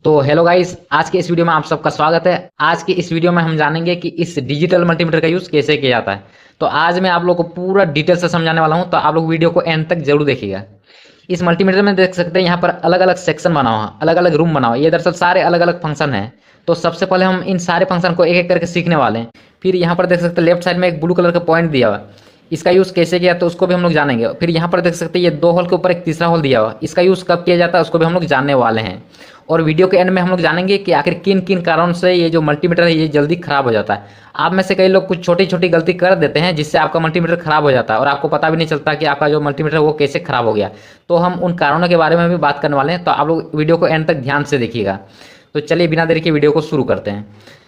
तो hello guys, आज के इस वीडियो में आप सबका स्वागत है। आज के इस वीडियो में हम जानेंगे कि इस डिजिटल मल्टीमीटर का यूज़ कैसे किया जाता है। तो आज मैं आप लोग को पूरा डिटेल से समझाने वाला हूं, तो आप लोग वीडियो को एंड तक जरूर देखिएगा। इस मल्टीमीटर में देख सकते हैं यहाँ पर अलग अलग सेक्शन बना हुआ, अलग अलग रूम बना हुआ। ये दरअसल सारे अलग अलग फंक्शन है। तो सबसे पहले हम इन सारे फंक्शन को एक एक करके सीखने वाले हैं। फिर यहाँ पर देख सकते हैं लेफ्ट साइड में एक ब्लू कलर का पॉइंट दिया हुआ, इसका यूज़ कैसे किया तो उसको भी हम लोग जानेंगे। फिर यहाँ पर देख सकते हैं ये दो होल के ऊपर एक तीसरा होल दिया हुआ, इसका यूज़ कब किया जाता है उसको भी हम लोग जानने वाले हैं। और वीडियो के एंड में हम लोग जानेंगे कि आखिर किन किन कारणों से ये जो मल्टीमीटर है ये जल्दी खराब हो जाता है। आप में से कई लोग कुछ छोटी छोटी गलती कर देते हैं जिससे आपका मल्टीमीटर खराब हो जाता है और आपको पता भी नहीं चलता कि आपका जो मल्टीमीटर है वो कैसे खराब हो गया। तो हम उन कारणों के बारे में भी बात करने वाले हैं, तो आप लोग वीडियो को एंड तक ध्यान से देखिएगा। तो चलिए बिना देरी के वीडियो को शुरू करते हैं।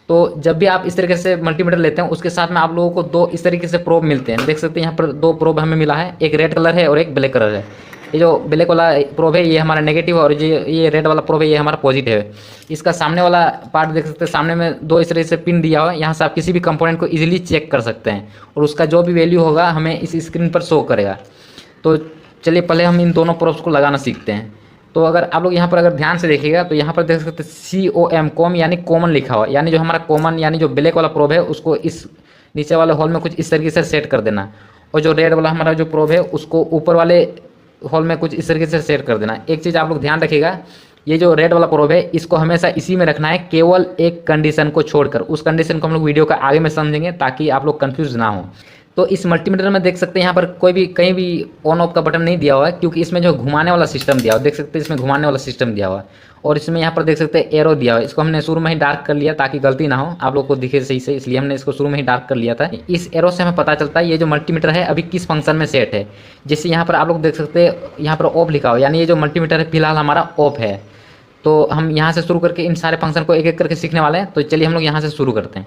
तो जब भी आप इस तरीके से मल्टीमीटर लेते हैं उसके साथ में आप लोगों को दो इस तरीके से प्रोब मिलते हैं। देख सकते हैं यहाँ पर दो प्रोब हमें मिला है, एक रेड कलर है और एक ब्लैक कलर है। ये जो ब्लैक वाला प्रोब है ये हमारा नेगेटिव और ये रेड वाला प्रोब है ये हमारा पॉजिटिव है। इसका सामने वाला पार्ट देख सकते हैं, सामने में दो इस तरीके से पिन दिया हुआ है। यहाँ से आप किसी भी कंपोनेंट को इजीली चेक कर सकते हैं और उसका जो भी वैल्यू होगा हमें इस स्क्रीन पर शो करेगा। तो चलिए पहले हम इन दोनों प्रोब्स को लगाना सीखते हैं। तो अगर आप लोग यहाँ पर अगर ध्यान से देखिएगा तो यहाँ पर देख सकते हैं COM कॉम यानी कॉमन लिखा हुआ, यानी जो हमारा कॉमन यानी जो ब्लैक वाला प्रोब है उसको इस नीचे वाले हॉल में कुछ इस तरीके से सेट कर देना, और जो रेड वाला हमारा जो प्रोब है उसको ऊपर वाले हॉल में कुछ इस तरीके से सेट कर देना। एक चीज़ आप लोग ध्यान रखिएगा, ये जो रेड वाला प्रोब है इसको हमेशा इसी में रखना है, केवल एक कंडीशन को छोड़कर। उस कंडीशन को हम लोग वीडियो का आगे में समझेंगे ताकि आप लोग कंफ्यूज ना हो। तो इस मल्टीमीटर में देख सकते हैं यहाँ पर कोई भी कहीं भी ऑन ऑफ का बटन नहीं दिया हुआ है, क्योंकि इसमें जो घुमाने वाला सिस्टम दिया हुआ, देख सकते हैं इसमें घुमाने वाला सिस्टम दिया हुआ है। और इसमें यहाँ पर देख सकते हैं एरो दिया हुआ है, इसको हमने शुरू में ही डार्क कर लिया ताकि गलती ना हो, आप लोग को दिखे सही से, इसलिए हमने इसको शुरू में ही डार्क कर लिया था। इस एरो से हमें पता चलता है ये जो मल्टीमीटर है अभी किस फंक्शन में सेट है। जैसे यहाँ पर आप लोग देख सकते हैं यहाँ पर ऑफ लिखा हुआ, यानी ये जो मल्टीमीटर है फिलहाल हमारा ऑफ है। तो हम यहाँ से शुरू करके इन सारे फंक्शन को एक एक करके सीखने वाले हैं। तो चलिए हम लोग यहाँ से शुरू करते हैं।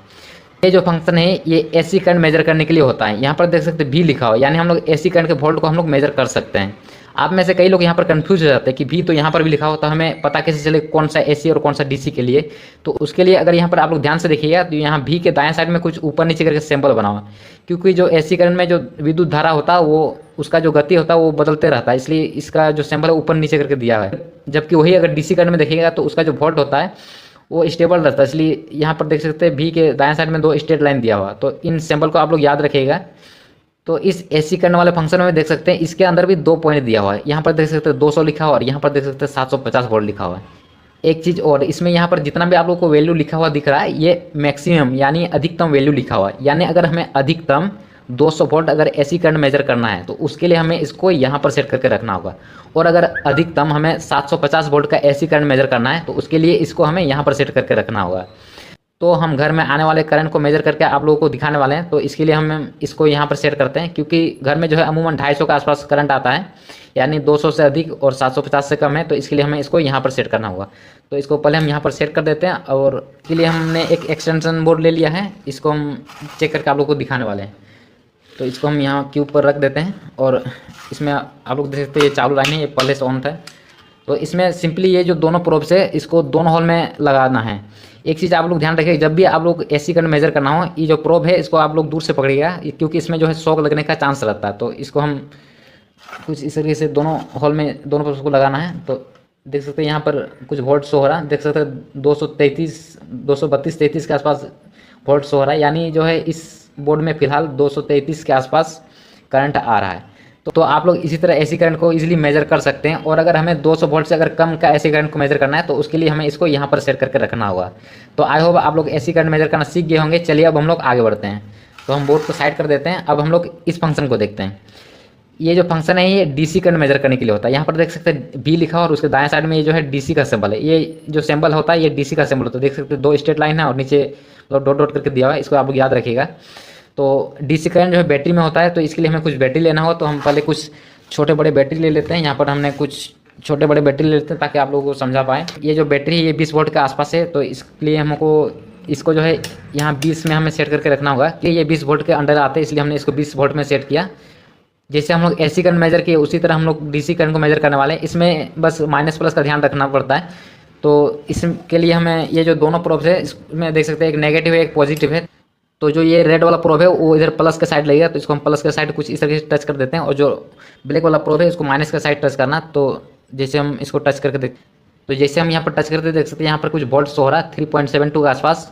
ये जो फंक्शन है ये AC करंट मेजर करने के लिए होता है। यहाँ पर देख सकते हैं V लिखा हो, यानी हम लोग AC करंट के वोल्ट को हम लोग मेजर कर सकते हैं। आप में से कई लोग यहाँ पर कंफ्यूज हो जाते हैं कि V तो यहाँ पर भी लिखा हो, तो हमें पता कैसे चले कौन सा AC और कौन सा DC के लिए। तो उसके लिए अगर यहाँ पर आप लोग ध्यान से देखिएगा तो यहाँ V के दाएं साइड में कुछ ऊपर नीचे करके सिंबल बना हुआ, क्योंकि जो AC करंट में जो विद्युत धारा होता है वो उसका जो गति होता है वो बदलते रहता है, इसलिए इसका जो सिंबल है ऊपर नीचे करके दिया है। जबकि वही अगर DC करंट में देखिएगा तो उसका जो वोल्ट होता है वो स्टेबल रहता है, इसलिए यहाँ पर देख सकते हैं V के दाएं साइड में दो स्ट्रेट लाइन दिया हुआ। तो इन सिंबल को आप लोग याद रखिएगा। तो इस AC करने वाले फंक्शन में देख सकते हैं इसके अंदर भी दो पॉइंट दिया हुआ है। यहाँ पर देख सकते हैं 200 लिखा हुआ और यहाँ पर देख सकते हैं 750 वोल्ट लिखा हुआ है। एक चीज़ और, इसमें यहाँ पर जितना भी आप लोग को वैल्यू लिखा हुआ दिख रहा है ये मैक्सिमम यानी अधिकतम वैल्यू लिखा हुआ है। यानी अगर हमें अधिकतम 200 वोल्ट अगर AC करंट मेजर करना है तो उसके लिए हमें इसको यहाँ पर सेट करके रखना होगा। और अगर अधिकतम हमें 750 वोल्ट का AC करंट मेजर करना है तो उसके लिए इसको हमें यहाँ पर सेट करके रखना होगा। तो हम घर में आने वाले करंट को मेजर करके आप लोगों को दिखाने वाले हैं। तो इसके लिए हम इसको यहाँ पर सेट करते हैं, क्योंकि घर में जो है अमूमन 250 के आसपास करंट आता है, यानी 200 से अधिक और 750 से कम है। तो इसके लिए हमें इसको यहाँ पर सेट करना होगा। तो इसको पहले हम यहाँ पर सेट कर देते हैं और इसके लिए हमने एक एक्सटेंशन बोर्ड ले लिया है, इसको हम चेक करके आप लोगों को दिखाने वाले हैं। तो इसको हम यहाँ क्यूब पर रख देते हैं और इसमें आप लोग देख सकते हैं ये चालू लाइन है, ये पहले से ऑन था। तो इसमें सिंपली ये जो दोनों प्रोब्स है इसको दोनों होल में लगाना है। एक चीज़ आप लोग ध्यान रखिए, जब भी आप लोग AC करंट मेजर करना हो ये जो प्रोब है इसको आप लोग दूर से पकड़िएगा, क्योंकि इसमें जो है शॉक लगने का चांस रहता है। तो इसको हम कुछ इस तरीके से दोनों हॉल में दोनों प्रोब्स को लगाना है। तो देख सकते हैं यहाँ पर कुछ वोल्ट शो हो रहा है, देख सकते हैं 232-33 के आसपास वोल्ट शो हो रहा है, यानी जो है इस बोर्ड में फिलहाल 233 के आसपास करंट आ रहा है। तो आप लोग इसी तरह AC करंट को इजीली मेजर कर सकते हैं। और अगर हमें 200 वोल्ट से अगर कम का AC करंट को मेजर करना है तो उसके लिए हमें इसको यहाँ पर सेट करके रखना होगा। तो आई होप आप लोग AC करंट मेजर करना सीख गए होंगे। चलिए अब हम लोग आगे बढ़ते हैं। तो हम बोर्ड को साइड कर देते हैं। अब हम लोग इस फंक्शन को देखते हैं। ये जो फंक्शन है ये DC करंट मेजर करने के लिए होता है। यहाँ पर देख सकते हैं V लिखा और उसके दाएं साइड में ये जो है DC का सिंबल है। ये जो सिंबल होता है ये DC का सिंबल होता है। देख सकते हैं दो स्ट्रेट लाइन है और नीचे डॉट डॉट करके दिया हुआ है, इसको आप लोग याद रखिएगा। तो DC करंट जो है बैटरी में होता है, तो इसके लिए हमें कुछ बैटरी लेना हो तो हम पहले कुछ छोटे बड़े बैटरी ले लेते हैं। यहाँ पर हमने कुछ छोटे बड़े बैटरी ले लेते हैं ताकि आप लोगों को समझा पाएँ। ये जो बैटरी है ये 20 वोल्ट के आसपास है, तो इसके लिए हमको इसको जो है यहाँ 20 में हमें सेट करके रखना होगा कि ये 20 वोल्ट के अंडर आते हैं, इसलिए हमने इसको 20 वोल्ट में सेट किया। जैसे हम लोग AC करंट मेजर किए उसी तरह हम लोग DC करंट को मेजर करने वाले हैं। इसमें बस माइनस प्लस का ध्यान रखना पड़ता है। तो इसके लिए हमें ये जो दोनों प्रोब्स है इसमें देख सकते हैं एक नेगेटिव है एक पॉजिटिव है। तो जो ये रेड वाला प्रोब है वो इधर प्लस के साइड लगेगा, तो इसको हम प्लस के साइड कुछ इस तरीके से टच कर देते हैं। और जो ब्लैक वाला प्रोब है इसको माइनस के साइड टच करना। तो जैसे हम इसको टच करके देख तो जैसे हम यहाँ पर टच करते हैं देख सकते हैं यहाँ पर कुछ वोल्ट शो हो रहा है 3.72 के आसपास,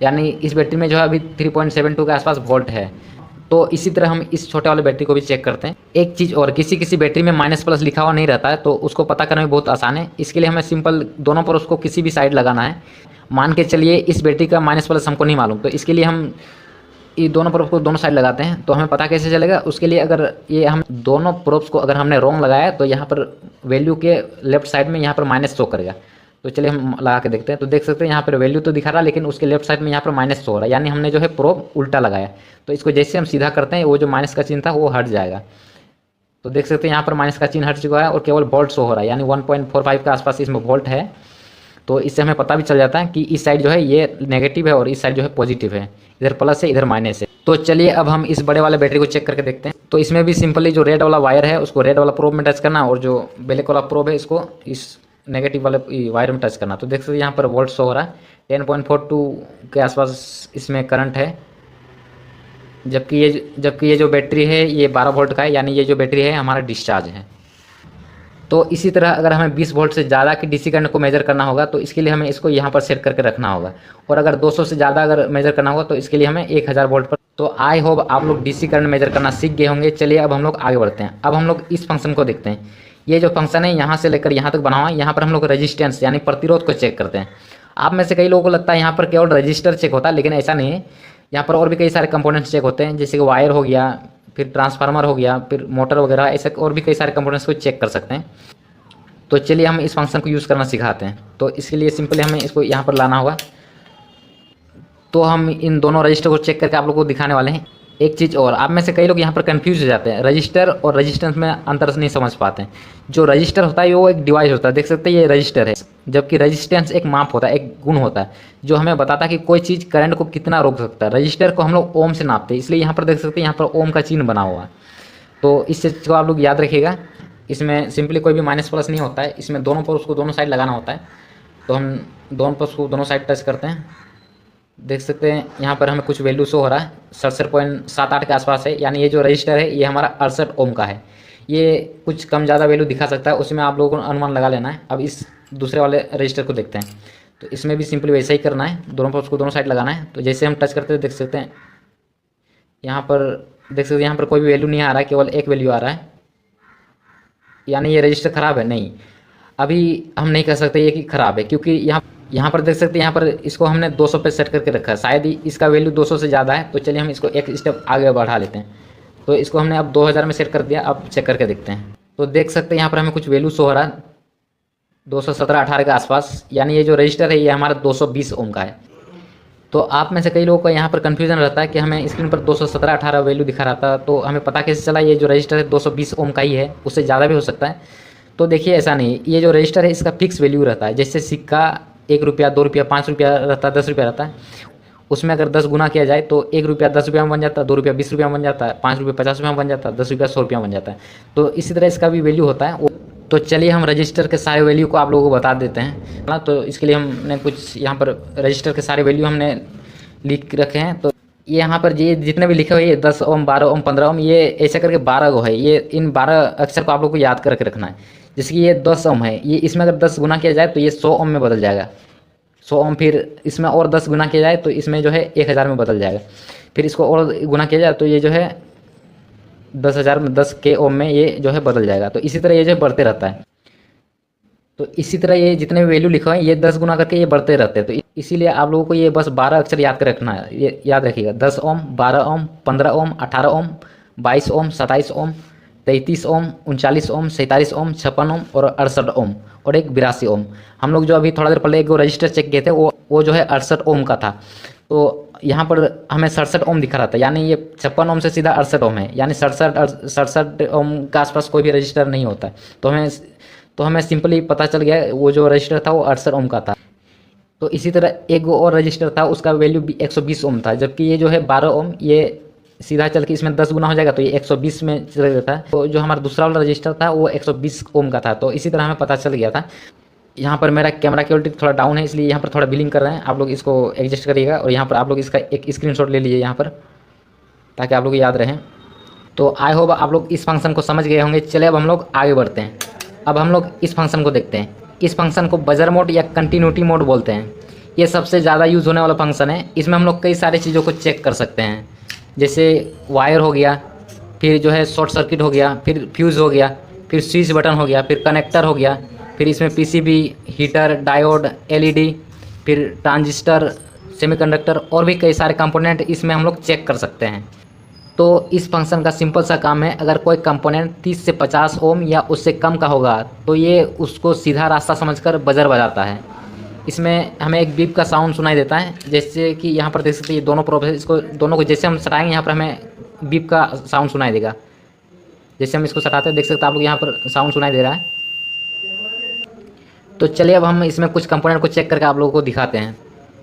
यानी इस बैटरी में जो है अभी 3.72 के आसपास वोल्ट है। तो इसी तरह हम इस छोटे वाले बैटरी को भी चेक करते हैं। एक चीज़ और, किसी किसी बैटरी में माइनस प्लस लिखा हुआ नहीं रहता है, तो उसको पता करना भी बहुत आसान है। इसके लिए हमें सिंपल दोनों पर उसको किसी भी साइड लगाना है। मान के चलिए इस बैटरी का माइनस प्लस हमको नहीं मालूम, तो इसके लिए हम ये दोनों प्रोब्स को दोनों साइड लगाते हैं। तो हमें पता कैसे चलेगा, उसके लिए अगर ये हम दोनों प्रोब्स को अगर हमने रॉन्ग लगाया तो यहाँ पर वैल्यू के लेफ्ट साइड में यहाँ पर माइनस शो करेगा। तो चलिए हम लगा के देखते हैं। तो देख सकते हैं यहाँ पर वैल्यू तो दिखा रहा है, लेकिन उसके लेफ्ट साइड में यहाँ पर माइनस शो हो रहा है, यानी हमने जो है प्रोब उल्टा लगाया। तो इसको जैसे हम सीधा करते हैं वो जो माइनस का चिन्ह था वो हट जाएगा। तो देख सकते हैं यहाँ पर माइनस का चिन्ह हट चुका है और केवल वोल्ट शो हो रहा है, यानी 1.45 के आसपास इसमें वोल्ट है। तो इससे हमें पता भी चल जाता है कि इस साइड जो है ये नेगेटिव है और इस साइड जो है पॉजिटिव है, इधर प्लस है इधर माइनस है। तो चलिए अब हम इस बड़े वाले बैटरी को चेक करके देखते हैं। तो इसमें भी सिंपली जो रेड वाला वायर है उसको रेड वाला प्रोब में टच करना और जो ब्लैक वाला प्रोब है इसको इस नेगेटिव वाले वायर में टच करना। तो देख सकते हैं यहाँ पर वोल्ट शो हो रहा है 10.42 के आसपास इसमें करंट है, जबकि ये जो बैटरी है ये 12 वोल्ट का है, यानी ये जो बैटरी है हमारा डिस्चार्ज है। तो इसी तरह अगर हमें 20 वोल्ट से ज़्यादा की डीसी करंट को मेजर करना होगा तो इसके लिए हमें इसको यहाँ पर सेट करके रखना होगा, और अगर 200 से ज़्यादा अगर मेजर करना होगा तो इसके लिए हमें 1000 वोल्ट पर। तो आई होप आप लोग डीसी करंट मेजर करना सीख गए होंगे। चलिए अब हम लोग आगे बढ़ते हैं। अब हम लोग इस फंक्शन को देखते हैं। ये जो फंक्शन है यहाँ से लेकर यहाँ तक बना हुआ है, यहाँ पर हम लोग रजिस्टेंस यानी प्रतिरोध को चेक करते हैं। आप में से कई लोगों को लगता है यहाँ पर केवल रजिस्टर चेक होता है, लेकिन ऐसा नहीं है। यहाँ पर और भी कई सारे कंपोनेंट्स चेक होते हैं, जैसे कि वायर हो गया, फिर ट्रांसफार्मर हो गया, फिर मोटर वगैरह, ऐसे और भी कई सारे कंपोनेंट्स को चेक कर सकते हैं। तो चलिए हम इस फंक्शन को यूज़ करना सिखाते हैं। तो इसके लिए सिंपली हमें इसको यहाँ पर लाना होगा। तो हम इन दोनों रजिस्टर को चेक करके आप लोगों को दिखाने वाले हैं। एक चीज़ और, आप में से कई लोग यहाँ पर कंफ्यूज हो जाते हैं, रजिस्टर और रजिस्टेंस में अंतर नहीं समझ पाते हैं। जो रजिस्टर होता है वो एक डिवाइस होता है, देख सकते हैं ये रजिस्टर है, जबकि रजिस्टेंस एक माप होता है, एक गुण होता है जो हमें बताता है कि कोई चीज़ करंट को कितना रोक सकता है। रजिस्टर को हम लोग ओम से नापते हैं, इसलिए यहाँ पर देख सकते हैं यहाँ पर ओम का चिन्ह बना हुआ है। तो इस चीज़ को आप लोग याद रखिएगा। इसमें सिंपली कोई भी माइनस प्लस नहीं होता है, इसमें दोनों पर उसको दोनों साइड लगाना होता है। तो हम दोनों पर उसको दोनों साइड टच करते हैं। देख सकते हैं यहाँ पर हमें कुछ वैल्यू शो हो रहा है 67.78 के आसपास है, यानी ये जो रजिस्टर है ये हमारा 68 ओम का है। ये कुछ कम ज़्यादा वैल्यू दिखा सकता है, उसमें आप लोगों को अनुमान लगा लेना है। अब इस दूसरे वाले रजिस्टर को देखते हैं। तो इसमें भी सिंपली वैसा ही करना है, दोनों पर उसको दोनों साइड लगाना है। तो जैसे हम टच करते हैं देख सकते हैं यहाँ पर यहाँ पर कोई भी वैल्यू नहीं आ रहा है, केवल एक वैल्यू आ रहा है, यानी ये रजिस्टर ख़राब है। नहीं, अभी हम नहीं कह सकते ये कि ख़राब है, क्योंकि यहाँ पर देख सकते हैं यहाँ पर इसको हमने 200 पे सेट करके रखा है, शायद ही इसका वैल्यू 200 से ज़्यादा है। तो चलिए हम इसको एक स्टेप आगे बढ़ा लेते हैं। तो इसको हमने अब 2000 में सेट कर दिया। अब चेक करके देखते हैं। तो देख सकते हैं यहाँ पर हमें कुछ वैल्यू शो हो रहा है 217-18 के आसपास, यानी ये जो रजिस्टर है ये हमारा 220 ओम का है। तो आप में से कई लोगों का यहाँ पर कन्फ्यूजन रहता है कि हमें स्क्रीन पर 217-18 वैल्यू दिखा रहा था, तो हमें पता कैसे चला ये जो रजिस्टर है 220 ओम का ही है, उससे ज़्यादा भी हो सकता है। तो देखिए ऐसा नहीं, ये जो रजिस्टर है इसका फिक्स वैल्यू रहता है। जैसे सिक्का 1 रुपया, 2 रुपया, 5 रुपया रहता है, 10 रुपया रहता है, उसमें अगर 10 गुना किया जाए तो 1 रुपया 10 रुपया में बन जाता है, 2 रुपया 20 रुपया में बन जाता है, 5 रुपया 50 रुपया में बन जाता है, 10 रुपया 100 रुपया में बन जाता है। तो इसी तरह इसका भी वैल्यू होता है। तो चलिए हम रजिस्टर के सारे वैल्यू को आप लोगों को बता देते हैं ना। तो इसके लिए हमने कुछ यहाँ पर रजिस्टर के सारे वैल्यू हमने लिख रखे हैं। तो ये यहाँ पर ये जितने भी लिखे हुए ये 10 ओम, 12 ओम, 15 ओम, ये ऐसे करके 12 गो है। ये इन 12 अक्षर को आप लोग को याद करके रखना है। जैसे कि ये 10 ओम है, ये इसमें अगर 10 गुना किया जाए तो ये 100 ओम में बदल जाएगा, 100 ओम। फिर इसमें और 10 गुना किया जाए तो इसमें जो है 1000 में बदल जाएगा। फिर इसको और गुना किया जाए तो ये जो है 10,000 में, 10 के ओम में ये जो है बदल जाएगा। तो इसी तरह ये जो बढ़ते रहता है। तो इसी तरह ये जितने भी वैल्यू लिखा है ये 10 गुना करके ये बढ़ते रहते हैं। तो इसीलिए आप लोगों को ये बस 12 अक्षर याद कर रखना है। ये याद रखिएगा, 10 ओम, 12 ओम, 15 ओम, 18 ओम, 22 ओम, 27 ओम, 33 ओम, 39 ओम, 47 ओम, 56 ओम और 68 ओम और एक 82 ओम। हम लोग जो अभी थोड़ा देर पहले एक रजिस्टर चेक किए थे वो जो है 68 ओम का था। तो यहाँ पर हमें 67 ओम दिखा रहा था, यानी ये 56 ओम से सीधा 68 ओम है, यानी 67 ओम के आसपास कोई भी रजिस्टर नहीं होता है। तो हमें सिंपली पता चल गया वो जो रजिस्टर था वो 68 ओम का था। तो इसी तरह एक और रजिस्टर था, उसका वैल्यू 120 ओम था, जबकि ये जो है 12 ओम, ये सीधा चल के इसमें 10 गुना हो जाएगा तो ये 120 में चल जाता है। तो जो हमारा दूसरा वाला रजिस्टर था वो 120 ओम का था। तो इसी तरह हमें पता चल गया था। यहाँ पर मेरा कैमरा क्वालिटी थोड़ा डाउन है, इसलिए यहाँ पर थोड़ा बिलिंग कर रहे हैं, आप लोग इसको एडजस्ट करिएगा। और यहाँ पर आप लोग इसका एक स्क्रीनशॉट ले लीजिए यहाँ पर, ताकि आप लोग याद रहें। तो आई होप आप लोग इस फंक्शन को समझ गए होंगे। चले अब हम लोग आगे बढ़ते हैं। अब हम लोग इस फंक्शन को देखते हैं। इस फंक्शन को बजर मोड या कंटिन्यूटी मोड बोलते हैं। ये सबसे ज़्यादा यूज़ होने वाला फंक्शन है। इसमें हम लोग कई सारी चीज़ों को चेक कर सकते हैं, जैसे वायर हो गया, फिर जो है शॉर्ट सर्किट हो गया, फिर फ्यूज़ हो गया, फिर स्विच बटन हो गया, फिर कनेक्टर हो गया, फिर इसमें पीसीबी, हीटर, डायोड, एलईडी, फिर ट्रांजिस्टर, सेमीकंडक्टर और भी कई सारे कंपोनेंट इसमें हम लोग चेक कर सकते हैं। तो इस फंक्शन का सिंपल सा काम है, अगर कोई कंपोनेंट 30 से 50 ओम या उससे कम का होगा तो ये उसको सीधा रास्ता समझकर बजर बजाता है। इसमें हमें एक बीप का साउंड सुनाई देता है, जैसे कि यहाँ पर देख सकते हैं ये दोनों प्रोसेस, इसको दोनों को जैसे हम सटाएंगे यहाँ पर हमें बीप का साउंड सुनाई देगा। जैसे हम इसको सटाते हैं देख सकते हैं आप लोग यहाँ पर साउंड सुनाई दे रहा है। तो चलिए अब हम इसमें कुछ कंपोनेंट को चेक करके आप लोगों को दिखाते हैं।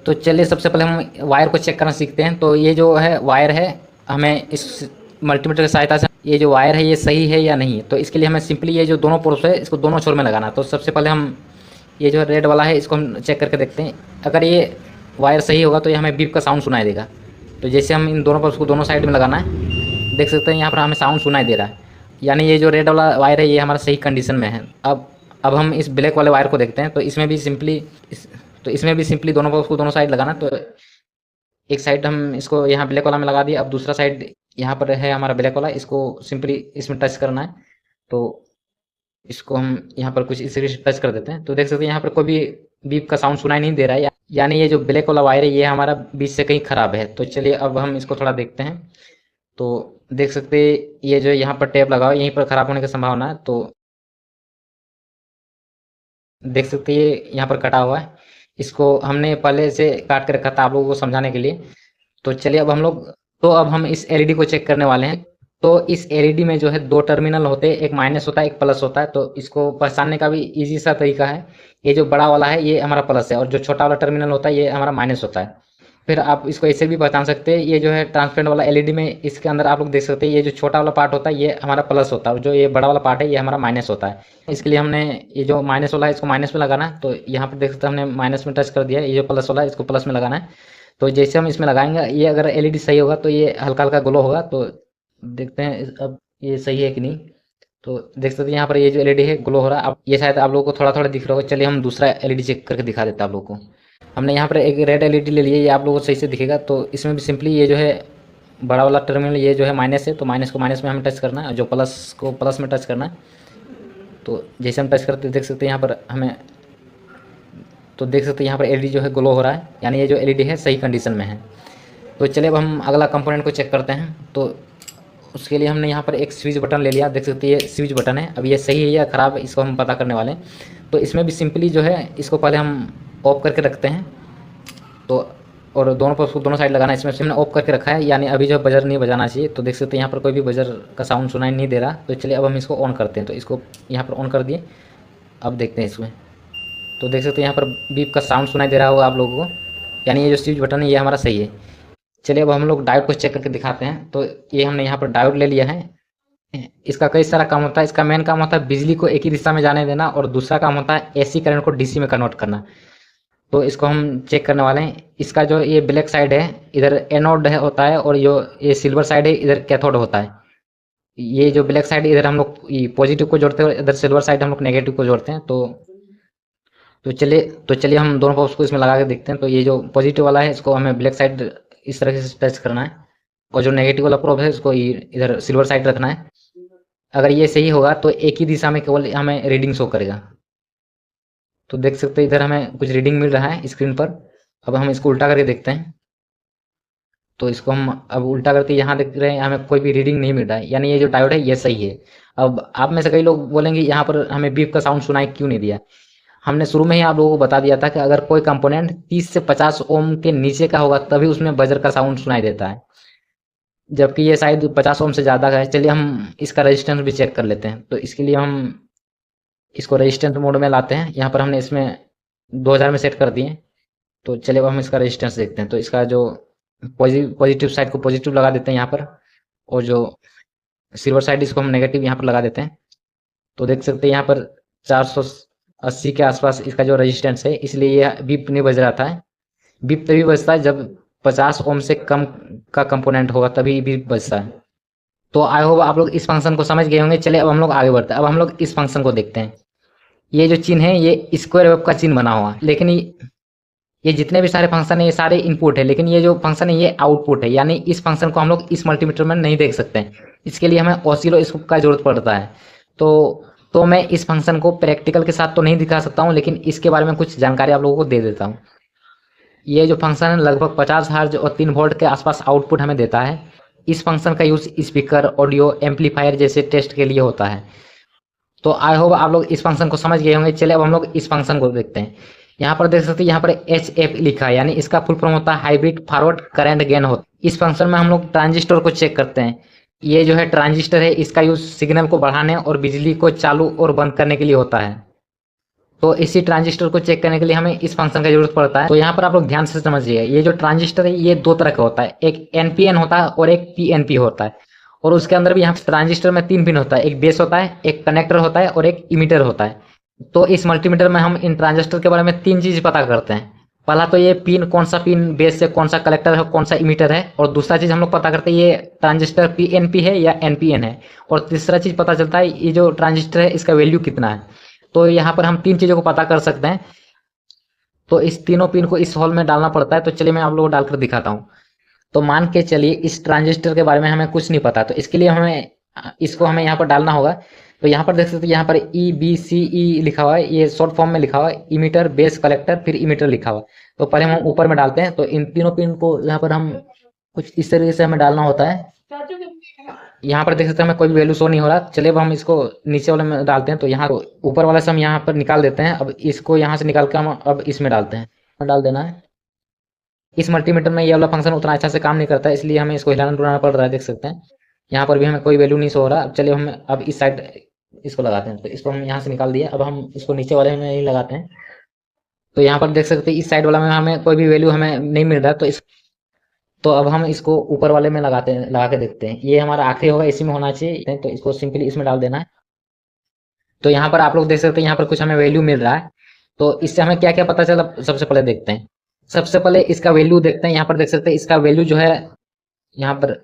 तो चलिए सबसे पहले हम वायर को चेक करना सीखते हैं। तो ये जो है वायर है, हमें इस मल्टीमीटर की सहायता से ये जो वायर है ये सही है या नहीं, तो इसके लिए हमें सिंपली ये जो दोनों पोर्स है इसको दोनों छोर में लगाना। तो सबसे पहले हम ये जो रेड वाला है इसको हम चेक करके देखते हैं। अगर ये वायर सही होगा तो ये हमें बीप का साउंड सुनाई देगा। तो जैसे हम इन दोनों पोर्स को दोनों साइड में लगाना है, देख सकते हैं यहाँ पर हमें साउंड सुनाई दे रहा है, यानी ये जो रेड वाला वायर है ये हमारा सही कंडीशन में है। अब हम इस ब्लैक वाले वायर को देखते हैं। तो इसमें भी सिंपली दोनों पोर्स को दोनों साइड लगाना। तो एक साइड हम इसको यहाँ ब्लैक वाला में लगा दिया, अब दूसरा साइड यहाँ पर है हमारा ब्लैक वाला, इसको सिंपली इसमें टच करना है। तो इसको हम यहाँ पर कुछ इस तरीके से टच कर देते हैं। तो देख सकते हैं यहाँ पर कोई भी बीप का साउंड सुनाई नहीं दे रहा है, यानी ये जो ब्लैक वाला वायर है ये हमारा बीच से कहीं ख़राब है। तो चलिए अब हम इसको थोड़ा देखते हैं। तो देख सकते हैं ये जो यहाँ पर टेप लगा हुआ है यहीं पर ख़राब होने की संभावना है। तो देख सकते हैं ये यहाँ पर कटा हुआ है, इसको हमने पहले से काट के रखा था आप लोगों को समझाने के लिए। तो चलिए अब हम इस एलईडी को चेक करने वाले हैं। तो इस एलईडी में जो है दो टर्मिनल होते हैं, एक माइनस होता है एक प्लस होता है। तो इसको पहचानने का भी इजी सा तरीका है, ये जो बड़ा वाला है ये हमारा प्लस है और जो छोटा वाला टर्मिनल होता है ये हमारा माइनस होता है। फिर आप इसको ऐसे भी पहचान सकते हैं, ये जो है ट्रांसपेरेंट वाला एलईडी में इसके अंदर आप लोग देख सकते हैं ये जो छोटा वाला पार्ट होता है ये हमारा प्लस होता है और जो ये बड़ा वाला पार्ट है ये हमारा माइनस होता है। इसके लिए हमने ये जो माइनस वाला है इसको माइनस में लगाना है। तो यहाँ पर देख सकते हैं हमने माइनस में टच कर दिया, ये जो प्लस वाला है इसको प्लस में लगाना है। तो जैसे हम इसमें लगाएंगे ये अगर एलईडी सही होगा तो ये हल्का हल्का ग्लो होगा। तो देखते हैं अब ये सही है कि नहीं। तो देख सकते हैं यहाँ पर ये जो एलईडी है ग्लो हो रहा है। अब ये शायद आप लोगों को थोड़ा थोड़ा दिख रहा होगा, चलिए हम दूसरा एलईडी चेक करके दिखा देते हैं आप लोगों को। हमने यहाँ पर एक रेड एलईडी ले लिया, ये आप लोगों को सही से दिखेगा। तो इसमें भी सिंपली ये जो है बड़ा वाला टर्मिनल ये जो है माइनस है, तो माइनस को माइनस में हमें टच करना है और जो प्लस को प्लस में टच करना है। तो जैसे हम टच करते देख सकते हैं यहाँ पर हमें, तो देख सकते हैं यहाँ पर एलईडी जो है ग्लो हो रहा है, यानी ये जो एलईडी है सही कंडीशन में है। तो चलिए अब हम अगला कंपोनेंट को चेक करते हैं। तो उसके लिए हमने यहाँ पर एक स्विच बटन ले लिया, देख सकते हैं ये स्विच बटन है। अब ये सही है या ख़राब है इसको हम पता करने वाले हैं। तो इसमें भी सिंपली जो है इसको पहले हम ऑफ करके रखते हैं। तो और दोनों पर उसको दोनों साइड लगाना है, इसमें से हमने ऑफ करके रखा है, यानी अभी जो बजर नहीं बजाना चाहिए। तो देख सकते हैं यहाँ पर कोई भी बजर का साउंड सुनाई नहीं दे रहा। तो चलिए अब हम इसको ऑन करते हैं। तो इसको यहाँ पर ऑन कर दिए, अब देखते हैं इसमें। तो देख सकते हैं यहाँ पर बीप का साउंड सुनाई दे रहा होगा आप लोगों को, यानी ये जो स्विच बटन है ये हमारा सही है। चलिए अब हम लोग डायोड को चेक करके दिखाते हैं। तो ये हमने यहाँ पर डायोड ले लिया है, इसका कई सारा काम होता है। इसका मेन काम होता है बिजली को एक ही दिशा में जाने देना और दूसरा काम होता है एसी करंट को डीसी में कन्वर्ट करना। तो इसको हम चेक करने वाले हैं। इसका जो ये ब्लैक साइड है इधर एनोड है होता है और जो ये सिल्वर साइड है इधर कैथोड होता है। ये जो ब्लैक साइड इधर हम लोग पॉजिटिव को जोड़ते हैं और इधर सिल्वर साइड हम लोग नेगेटिव को जोड़ते हैं। तो चलिए हम दोनों पॉप्स को इसमें लगा के देखते हैं। तो ये जो पॉजिटिव वाला है इसको हमें ब्लैक साइड इस तरह से टच करना है और जो नेगेटिव वाला प्रोब है इसको इधर सिल्वर साइड रखना है। अगर ये सही होगा तो एक ही दिशा में केवल हमें रीडिंग शो करेगा। तो देख सकते हैं इधर हमें कुछ रीडिंग मिल रहा है स्क्रीन पर। अब हम इसको उल्टा करके देखते हैं। तो इसको हम अब उल्टा करके यहाँ देख रहे हैं हमें कोई भी रीडिंग नहीं मिल रहा है, यानी ये जो डायोड है ये सही है। अब आप में से कई लोग बोलेंगे यहाँ पर हमें बीप का साउंड सुनाई क्यों नहीं दिया। हमने शुरू में ही आप लोगों को बता दिया था कि अगर कोई कंपोनेंट 30 से 50 ओम के नीचे का होगा तभी उसमें बजर का साउंड सुनाई देता है, जबकि ये शायद 50 ओम से ज़्यादा का है। चलिए हम इसका रेजिस्टेंस भी चेक कर लेते हैं। तो इसके लिए हम इसको रेजिस्टेंस मोड में लाते हैं। यहाँ पर हमने इसमें 2000 में सेट कर दिए। तो चलिए अब हम इसका रेजिस्टेंस देखते हैं। तो इसका जो पॉजिटिव साइड को पॉजिटिव लगा देते हैं यहाँ पर और जो सिल्वर साइड इसको हम नेगेटिव यहाँ पर लगा देते हैं। तो देख सकते हैं यहाँ पर 480 के आसपास इसका जो रेजिस्टेंस है, इसलिए ये बीप नहीं बज रहा था। बीप तभी बजता है जब 50 ओम से कम का कंपोनेंट होगा, तभी बीप बजता है। तो आई होप आप लोग इस फंक्शन को समझ गए होंगे। चलिए अब हम लोग आगे बढ़ते हैं। अब हम लोग इस फंक्शन को देखते हैं। ये जो चिन्ह है ये स्क्वायर वेव का चिन्ह बना हुआ है, लेकिन ये जितने भी सारे फंक्शन है ये सारे इनपुट है, लेकिन ये जो फंक्शन है ये आउटपुट है, यानी इस फंक्शन को हम लोग इस मल्टीमीटर में नहीं देख सकते हैं। इसके लिए हमें ऑसिलोस्कोप का जरूरत पड़ता है। तो मैं इस फंक्शन को प्रैक्टिकल के साथ तो नहीं दिखा सकता हूँ, लेकिन इसके बारे में कुछ जानकारी आप लोगों को दे देता हूँ। ये जो फंक्शन है लगभग 50 हर्ट्ज और 3 वोल्ट के आसपास आउटपुट हमें देता है। इस फंक्शन का यूज स्पीकर, ऑडियो, एम्पलीफायर जैसे टेस्ट के लिए होता है। तो आई होप आप लोग इस फंक्शन को समझ गए होंगे। चलिए अब हम लोग इस फंक्शन को देखते हैं। यहाँ पर देख सकते हैं, यहाँ पर HF लिखा है, यानी इसका फुल फॉर्म होता है हाइब्रिड फॉरवर्ड करंट गेन होता है। इस फंक्शन में हम लोग ट्रांजिस्टर को चेक करते हैं। ये जो है ट्रांजिस्टर है, इसका यूज सिग्नल को बढ़ाने और बिजली को चालू और बंद करने के लिए होता है। तो इसी ट्रांजिस्टर को चेक करने के लिए हमें इस फंक्शन का जरूरत पड़ता है। तो यहाँ पर आप लोग ध्यान से समझिए, ये जो ट्रांजिस्टर है ये दो तरह का होता है, एक NPN होता है और एक PNP होता है। और उसके अंदर भी यहाँ ट्रांजिस्टर में 3 पिन होता है, एक बेस होता है, एक कनेक्टर होता है और एक इमीटर होता है। तो इस मल्टीमीटर में हम इन ट्रांजिस्टर के बारे में 3 चीज पता करते हैं। पहला तो ये पिन, कौन सा पिन बेस से, कौन सा कलेक्टर है, कौन सा इमीटर है। और दूसरा चीज हम लोग पता करते हैं ये ट्रांजिस्टर PNP है या NPN है। और तीसरा चीज पता चलता है ये जो ट्रांजिस्टर है इसका वैल्यू कितना है। तो यहाँ पर हम 3 चीजों को पता कर सकते हैं। तो इस तीनों पिन को इस हॉल में डालना पड़ता है। तो चलिए मैं आप लोगों को डालकर दिखाता हूँ। तो मान के चलिए इस ट्रांजिस्टर के बारे में हमें कुछ नहीं पता, तो इसके लिए हमें यहाँ पर डालना होगा। तो यहाँ पर देख सकते हैं, यहाँ पर EBCE लिखा हुआ है, ये शॉर्ट फॉर्म में लिखा हुआ है, इमीटर, बेस, कलेक्टर, फिर इमीटर लिखा हुआ है। तो पहले हम ऊपर में डालते हैं। तो इन तीनों पिन को यहाँ पर हम कुछ इस तरीके से हमें डालना होता है। यहाँ पर देख सकते हैं हमें कोई भी वैल्यू शो नहीं हो रहा। चलिए अब हम इसको नीचे वाले में डालते हैं। तो यहाँ ऊपर वाला से हम यहाँ पर निकाल देते हैं। अब इसको यहाँ से निकाल कर हम अब इसमें डालते हैं, डाल देना है। इस मल्टीमीटर में ये वाला फंक्शन उतना अच्छा से काम नहीं करता है, इसलिए हमें इसको हिलाना डुलाना पड़ रहा है। देख सकते हैं यहाँ पर भी हमें कोई वैल्यू नहीं शो हो रहा। अब चलिए हम अब इस साइड इसको लगाते हैं। तो इसको हम यहाँ से निकाल दिए। अब हम इसको नीचे वाले में ही लगाते हैं। तो यहाँ पर देख सकते हैं इस साइड वाला में हमें कोई भी वैल्यू हमें नहीं मिल रहा। तो अब हम इसको ऊपर वाले में लगा के देखते हैं। ये हमारा आखिरी होगा, इसी में होना चाहिए। तो इसको सिंपली इसमें डाल देना है। तो यहाँ पर आप लोग देख सकते हैं यहाँ पर कुछ हमें वैल्यू मिल रहा है। तो इससे हमें क्या क्या पता चला, सबसे पहले देखते हैं। सबसे पहले इसका वैल्यू देखते हैं। यहाँ पर देख सकते हैं इसका वैल्यू जो है, यहाँ पर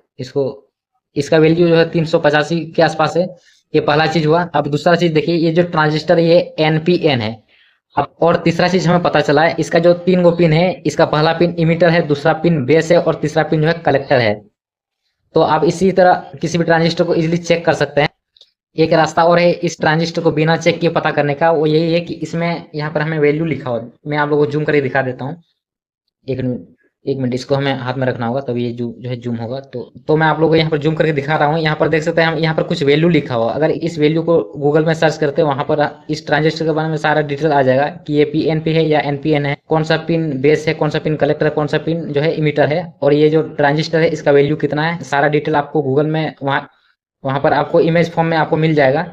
इसका वैल्यू जो है 385 के आसपास है। ये पहला चीज हुआ। अब दूसरा चीज देखिए, ये जो ट्रांजिस्टर है ये NPN है। अब और तीसरा चीज हमें पता चला है, इसका जो 3 गो पिन है, इसका पहला पिन इमीटर है, दूसरा पिन बेस है और तीसरा पिन जो है कलेक्टर है। तो आप इसी तरह किसी भी ट्रांजिस्टर को इजीली चेक कर सकते हैं। एक रास्ता और है इस ट्रांजिस्टर को बिना चेक किए पता करने का, वो यही है कि इसमें यहाँ पर हमें वैल्यू लिखा हो। मैं आप लोगों को जूम करके दिखा देता हूँ। एक मिनट इसको हमें हाथ में रखना होगा, तभी ये जो है जूम होगा। तो मैं आप लोगों को यहाँ पर जूम करके दिखा रहा हूँ। यहाँ पर देख सकते हैं हम यहाँ पर कुछ वैल्यू लिखा हुआ। अगर इस वैल्यू को गूगल में सर्च करते हैं, वहां पर इस ट्रांजिस्टर के बारे में सारा डिटेल आ जाएगा कि ये PNP है या NPN है, कौन सा पिन बेस है, कौन सा पिन कलेक्टर है, कौन सा पिन जो है इमीटर है, और ये जो ट्रांजिस्टर है इसका वैल्यू कितना है। सारा डिटेल आपको गूगल में वहां पर आपको इमेज फॉर्म में आपको मिल जाएगा।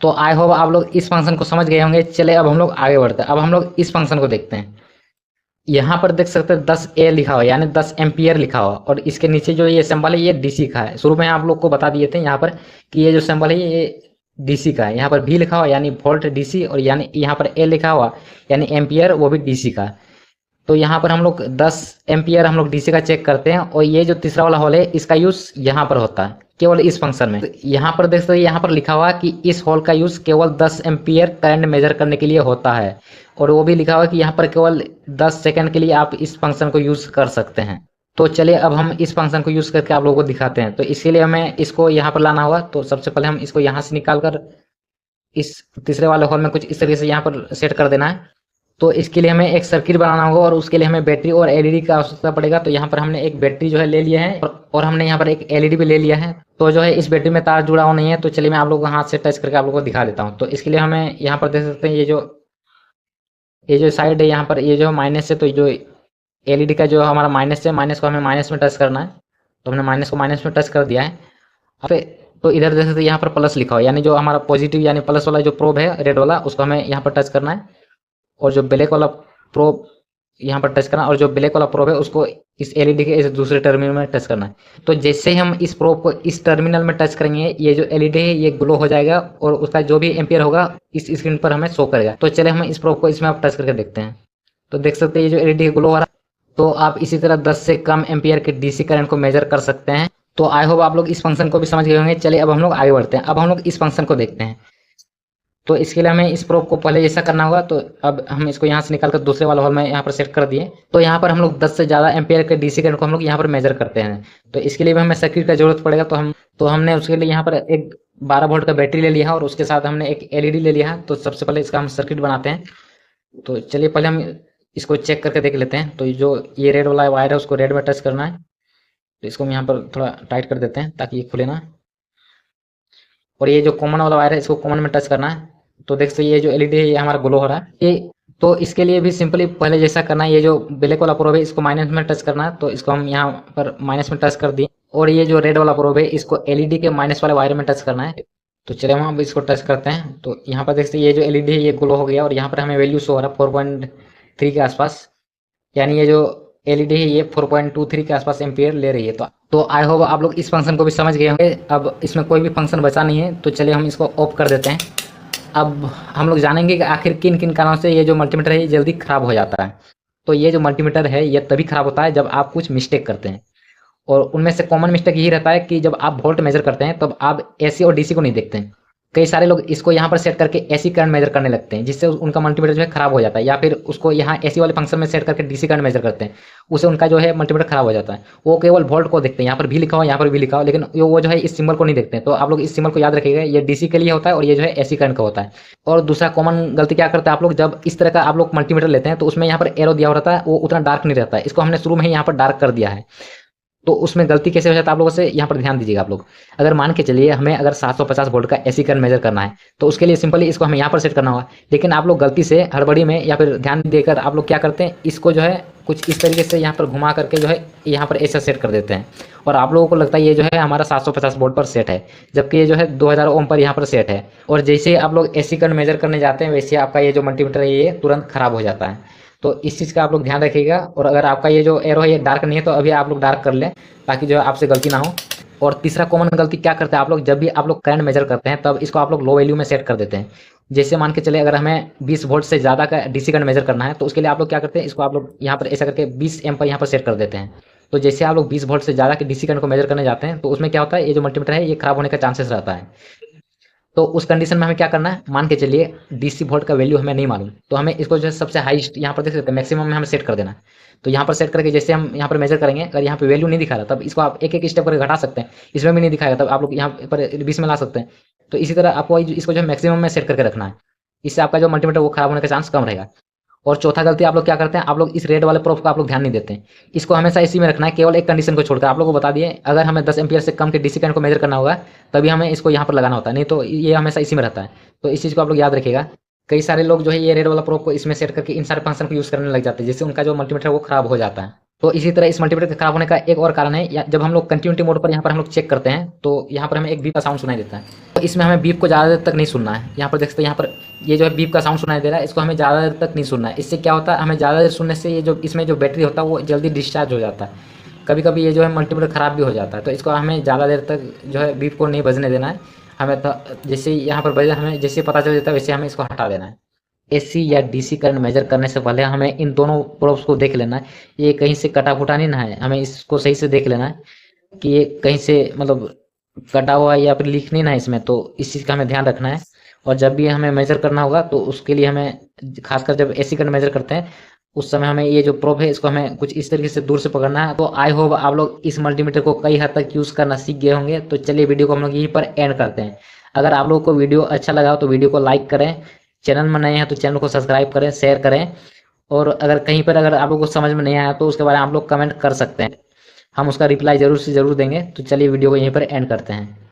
तो आई होप आप लोग इस फंक्शन को समझ गए होंगे। चले अब हम लोग आगे बढ़ते हैं। अब हम लोग इस फंक्शन को देखते हैं। यहाँ पर देख सकते हैं 10A लिखा हुआ, यानी 10 एम्पियर लिखा हुआ, और इसके नीचे जो ये सिंबल है ये DC का है। शुरू में आप लोग को बता दिए थे यहाँ पर कि ये जो सिंबल है ये DC का है। यहाँ पर V लिखा हुआ यानी वोल्ट DC, और यानी यहाँ पर A लिखा हुआ यानी एम्पियर, वो भी DC का। तो यहाँ पर हम लोग 10 एम्पियर हम लोग DC का चेक करते हैं। और ये जो तीसरा वाला हॉल है इसका यूज यहाँ पर होता है, केवल इस फंक्शन में। तो यहाँ पर देख सकते हैं यहाँ पर लिखा हुआ कि इस हॉल का यूज केवल 10 एम्पियर करंट मेजर करने के लिए होता है, और वो भी लिखा हुआ कि यहाँ पर केवल 10 सेकंड के लिए आप इस फंक्शन को यूज कर सकते हैं। तो चलिए अब हम इस फंक्शन को यूज करके आप लोगों को दिखाते हैं। तो इसके लिए हमें इसको यहाँ पर लाना होगा। तो सबसे पहले हम इसको यहाँ से निकाल कर इस तीसरे वाले हॉल में कुछ इस तरीके से यहाँ पर सेट कर देना है। तो इसके लिए हमें एक सर्किट बनाना होगा, और उसके लिए हमें बैटरी और LED की आवश्यकता पड़ेगा। तो यहाँ पर हमने एक बैटरी जो है ले लिया है, और हमने यहाँ पर एक LED भी ले लिया है। तो जो है इस बैटरी में तार जुड़ा हुआ नहीं है। तो चलिए मैं आप लोगों को हाथ से टच करके आप लोगों को दिखा देता हूँ। तो इसके लिए हमें यहाँ पर देख सकते हैं ये जो साइड है यहाँ पर ये जो माइनस है, तो जो LED का जो हमारा माइनस है, माइनस को हमें माइनस में टच करना है। तो हमने माइनस को माइनस में टच कर दिया है। तो इधर देख सकते हैं यहाँ पर प्लस लिखा हुआ, यानी जो हमारा पॉजिटिव यानी प्लस वाला जो प्रोब है रेड वाला, उसको हमें यहाँ पर टच करना है। और जो ब्लैक वाला प्रोब यहाँ पर टच करना, और जो ब्लैक वाला प्रोब है उसको इस LED के इस दूसरे टर्मिनल में टच करना है। तो जैसे ही हम इस प्रोब को इस टर्मिनल में टच करेंगे, ये जो LED है ये ग्लो हो जाएगा, और उसका जो भी एम्पियर होगा इस स्क्रीन पर हमें शो करेगा। तो चले हम इस प्रोब को इसमें आप टच करके देखते हैं। तो देख सकते हैं ये जो LED ग्लो हो रहा है। तो आप इसी तरह 10 से कम एम्पियर के DC करंट को मेजर कर सकते हैं। तो आई होप आप लोग इस फंक्शन को भी समझ गए होंगे। चलिए अब हम लोग आगे बढ़ते हैं। अब हम लोग इस फंक्शन को देखते हैं। तो इसके लिए हमें इस प्रोब को पहले ऐसा करना होगा। तो अब हम इसको यहाँ से निकाल कर दूसरे वाला हॉल में यहाँ पर सेट कर दिए। तो यहाँ पर हम लोग 10 से ज़्यादा एम्पेयर के डीसी करंट को हम लोग यहाँ पर मेजर करते हैं। तो इसके लिए भी हमें सर्किट का जरूरत पड़ेगा। तो हमने उसके लिए यहाँ पर एक 12 वोल्ट का बैटरी ले लिया और उसके साथ हमने एक एलईडी ले लिया। तो सबसे पहले इसका हम सर्किट बनाते हैं। तो चलिए पहले हम इसको चेक करके देख लेते हैं। तो जो ये रेड वाला वायर है उसको रेड में टच करना है। तो इसको हम यहाँ पर थोड़ा टाइट कर देते हैं ताकि ये खुले ना। और ये जो कॉमन वाला वायर है इसको कॉमन में टच करना है। तो देख सकते ये जो एलईडी है ये हमारा ग्लो हो रहा है। ये तो इसके लिए भी सिंपली पहले जैसा करना है, ये जो ब्लैक वाला प्रोब है इसको माइनस में टच करना है। तो इसको हम यहाँ पर माइनस में टच कर दिए। और ये जो रेड वाला प्रोब है इसको एलईडी के माइनस वाले वायर में टच करना है। तो चलिए हम अब इसको टच करते हैं। तो यहाँ पर देख सकते ये जो एलईडी है ये ग्लो हो गया और यहाँ पर हमें वैल्यू शो हो रहा है 4.3 के आसपास। यानी ये जो एलईडी है ये 4.23 के आसपास एम्पियर ले रही है। तो आई होप आप लोग इस फंक्शन को भी समझ गए होंगे। अब इसमें कोई भी फंक्शन बचा नहीं है। तो चलिए हम इसको ऑफ कर देते हैं। अब हम लोग जानेंगे कि आखिर किन किन कारणों से ये जो मल्टीमीटर है ये जल्दी खराब हो जाता है। तो ये जो मल्टीमीटर है ये तभी खराब होता है जब आप कुछ मिस्टेक करते हैं। और उनमें से कॉमन मिस्टेक यही रहता है कि जब आप वोल्ट मेजर करते हैं तब आप एसी और डीसी को नहीं देखते हैं। कई सारे लोग इसको यहाँ पर सेट करके एसी करंट मेजर करने लगते हैं, जिससे उनका मल्टीमीटर जो है खराब हो जाता है। या फिर उसको यहाँ एसी वाले फंक्शन में सेट करके डीसी करंट मेजर करते हैं, उससे उनका जो है मल्टीमीटर खराब हो जाता है। वो केवल वोल्ट को देखते हैं, यहाँ पर भी लिखा हो यहाँ पर भी लिखा हो, लेकिन वो जो है इस सिंबल को नहीं देखते हैं। तो आप लोग इस सिंबल को याद रखिएगा, ये डीसी के लिए होता है और ये जो है एसी करंट का होता है। और दूसरा कॉमन गलती क्या करते हैं आप लोग, जब इस तरह का आप लोग मल्टीमीटर लेते हैं तो उसमें यहाँ पर एरो दिया रहता है, वो उतना डार्क नहीं रहता है। इसको हमने शुरू में ही यहाँ पर डार्क कर दिया है। तो उसमें गलती कैसे हो जाता है आप लोगों से, यहाँ पर ध्यान दीजिएगा आप लोग। अगर मान के चलिए हमें अगर 750 वोल्ट का एसी करंट मेजर करना है तो उसके लिए सिंपली इसको हमें यहाँ पर सेट करना होगा। लेकिन आप लोग गलती से हड़बड़ी में या फिर ध्यान देकर आप लोग क्या करते हैं, इसको जो है कुछ इस तरीके से यहाँ पर घुमा करके जो है यहाँ पर ऐसा सेट कर देते हैं। और आप लोगों को लगता है ये जो है हमारा 750 वोल्ट पर सेट है, जबकि ये जो है 2000 ओम पर यहाँ पर सेट है। और जैसे आप लोग एसी करंट मेजर करने जाते हैं वैसे आपका ये जो मल्टीमीटर है ये तुरंत खराब हो जाता है। तो इस चीज़ का आप लोग ध्यान रखिएगा। और अगर आपका ये जो एरो है ये डार्क नहीं है तो अभी आप लोग डार्क कर लें ताकि जो है आपसे गलती ना हो। और तीसरा कॉमन गलती क्या करते हैं आप लोग, जब भी आप लोग करंट मेजर करते हैं तब इसको आप लोग लो वैल्यू में सेट कर देते हैं। जैसे मान के चले अगर हमें 20 वोल्ट से ज़्यादा का डीसी करंट मेजर करना है तो उसके लिए आप लोग क्या करते हैं, इसको आप लोग यहाँ पर ऐसा करके 20 एम्प पर यहाँ पर सेट कर देते हैं। तो जैसे आप लोग 20 वोल्ट से ज़्यादा के डीसी करंट को मेजर करने जाते हैं तो उसमें क्या होता है, ये जो मल्टीमीटर है ये खराब होने का चांसेस रहता है। तो उस कंडीशन में हमें क्या करना है, मान के चलिए डीसी वोल्ट का वैल्यू हमें नहीं मालूम, तो हमें इसको जो है सबसे हाईएस्ट यहाँ पर देख सकते हैं मैक्सिमम में हमें सेट कर देना है। तो यहाँ पर सेट करके जैसे हम यहाँ पर मेजर करेंगे, अगर यहाँ पे वैल्यू नहीं दिखा रहा तब इसको आप एक एक स्टेप करके घटा सकते हैं। इसमें भी नहीं दिखाएगा तब आप लोग यहाँ पर 20 में ला सकते हैं। तो इसी तरह आपको इसको जो है मैक्सिमम में सेट करके रखना है, इससे आपका जो मल्टीमीटर वो खराब होने का चांस कम रहेगा। और चौथा गलती आप लोग क्या करते हैं, आप लोग इस रेड वाले प्रोब का आप लोग ध्यान नहीं देते हैं। इसको हमेशा इसी में रखना है, केवल एक कंडीशन को छोड़कर। आप लोगों को बता दिए अगर हमें 10 एम्पियर से कम के डीसी करंट को मेजर करना होगा तभी हमें इसको यहाँ पर लगाना होता है, नहीं तो ये हमेशा इसी में रहता है। तो इस चीज़ को आप लोग याद रखिएगा। कई सारे लोग जो है ये रेड वाला प्रोब को इसमें सेट करके इन सारे फंक्शन को यूज़ करने लग जाते हैं, जिससे उनका जो मल्टीमीटर वो खराब हो जाता है। तो इसी तरह इस मल्टीमीटर के खराब होने का एक और कारण है, जब हम लोग कंटिन्यूटी मोड पर यहाँ पर हम लोग चेक करते हैं तो यहाँ पर हमें एक बीप का साउंड सुनाई देता है। तो इसमें हमें बीप को ज़्यादा देर तक नहीं सुनना है। यहाँ पर देख सकते हैं यहाँ पर ये जो है बीप का साउंड सुनाई दे रहा है, इसको हमें ज़्यादा देर तक नहीं सुनना है। इससे क्या होता है, हमें ज़्यादा देर सुनने से ये जो इसमें जो बैटरी होता है वो जल्दी डिस्चार्ज हो जाता है। कभी कभी ये जो है मल्टीमीटर ख़राब भी हो जाता है। तो इसको हमें ज़्यादा देर तक जो है बीप को नहीं बजने देना है। हमें जैसे यहाँ पर बजे हमें जैसे पता चल जाता है वैसे हमें इसको हटा देना है। एसी या डीसी करंट मेजर करने से पहले हमें इन दोनों प्रोब्स को देख लेना है, ये कहीं से कटा फूटा नहीं ना है। हमें इसको सही से देख लेना है कि ये कहीं से मतलब कटा हुआ या फिर लीक नहीं ना है इसमें। तो इस चीज़ का हमें ध्यान रखना है। और जब भी हमें मेजर करना होगा तो उसके लिए हमें खासकर जब एसी करंट मेजर करते हैं उस समय हमें ये जो प्रोब है इसको हमें कुछ इस तरीके से दूर से पकड़ना है। तो आई होप आप लोग इस मल्टीमीटर को कई हद तक यूज़ करना सीख गए होंगे। तो चलिए वीडियो को हम लोग यहीं पर एंड करते हैं। अगर आप लोगों को वीडियो अच्छा लगा हो तो वीडियो को लाइक करें, चैनल में नए हैं तो चैनल को सब्सक्राइब करें, शेयर करें। और अगर कहीं पर अगर आप लोगों को समझ में नहीं आया तो उसके बारे में आप लोग कमेंट कर सकते हैं, हम उसका रिप्लाई जरूर से ज़रूर देंगे। तो चलिए वीडियो को यहीं पर एंड करते हैं।